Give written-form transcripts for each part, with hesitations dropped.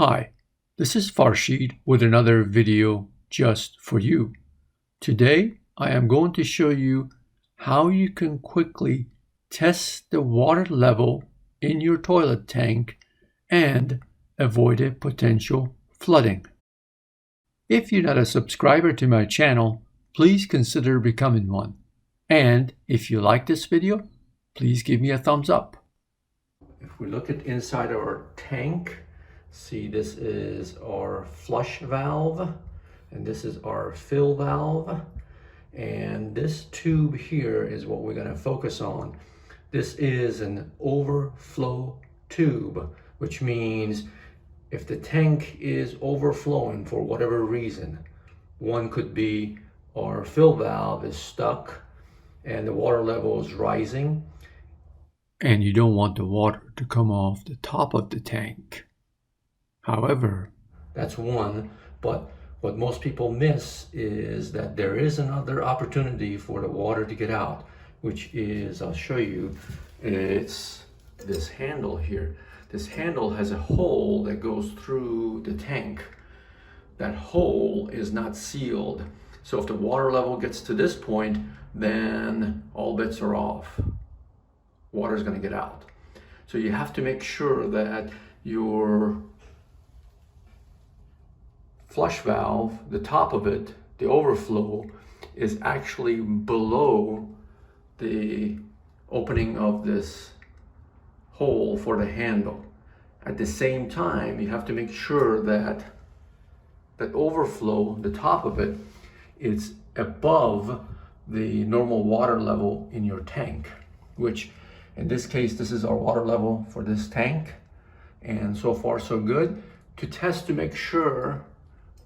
Hi, this is Farshid with another video just for you. Today I am going to show you how you can quickly test the water level in your toilet tank and avoid a potential flooding. If you're not a subscriber to my channel, please consider becoming one. And if you like this video, please give me a thumbs up. If we look at inside our tank, see, this is our flush valve and this is our fill valve, and this tube here is what we're going to focus on. This is an overflow tube, which means if the tank is overflowing for whatever reason, one could be our fill valve is stuck and the water level is rising, and you don't want the water to come off the top of the tank. However, that's one, but what most people miss is that there is another opportunity for the water to get out, which is, I'll show you, it's this handle here. This handle has a hole that goes through the tank. That hole is not sealed. So if the water level gets to this point, then all bets are off. Water is going to get out. So you have to make sure that your flush valve, the top of it, the overflow, is actually below the opening of this hole for the handle. At the same time, you have to make sure that that overflow, the top of it, is above the normal water level in your tank, which in this case, this is our water level for this tank, and so far so good. To test to make sure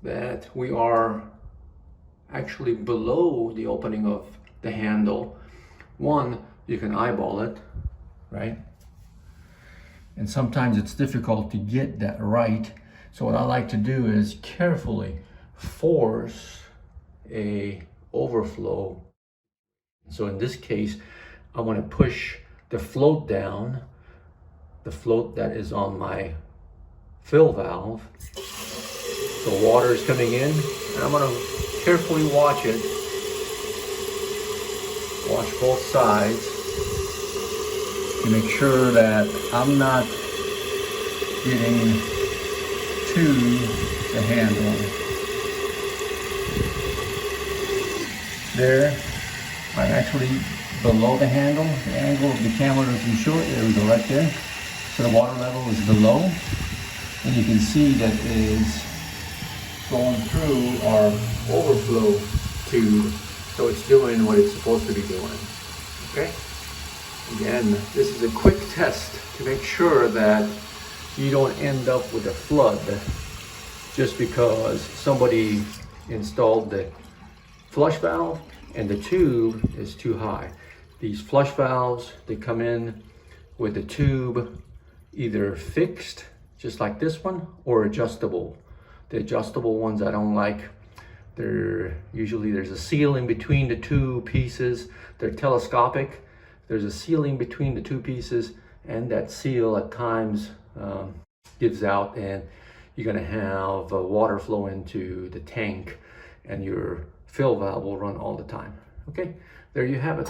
that we are actually below the opening of the handle, one, you can eyeball it, right? And sometimes it's difficult to get that right. So what I like to do is carefully force a overflow. So in this case, I want to push the float down, the float that is on my fill valve. So water is coming in, and I'm going to carefully watch it. Watch both sides to make sure that I'm not getting to the handle. There, I'm actually below the handle. The angle of the camera doesn't show it. There we go, right there. So the water level is below, and you can see that it is going through our overflow tube, so it's doing what it's supposed to be doing. Okay, again, this is a quick test to make sure that you don't end up with a flood just because somebody installed the flush valve and the tube is too high. These flush valves, they come in with the tube either fixed, just like this one, or adjustable. The adjustable ones I don't like. There's a ceiling between the two pieces. They're telescopic. There's a ceiling between the two pieces, and that seal at times gives out, and you're going to have water flow into the tank, and your fill valve will run all the time. Okay, there you have it.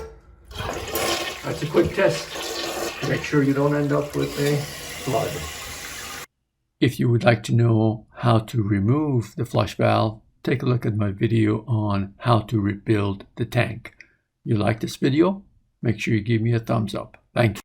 That's a quick test to make sure you don't end up with a flood. If you would like to know how to remove the flush valve, take a look at my video on how to rebuild the tank. You like this video? Make sure you give me a thumbs up. Thank you.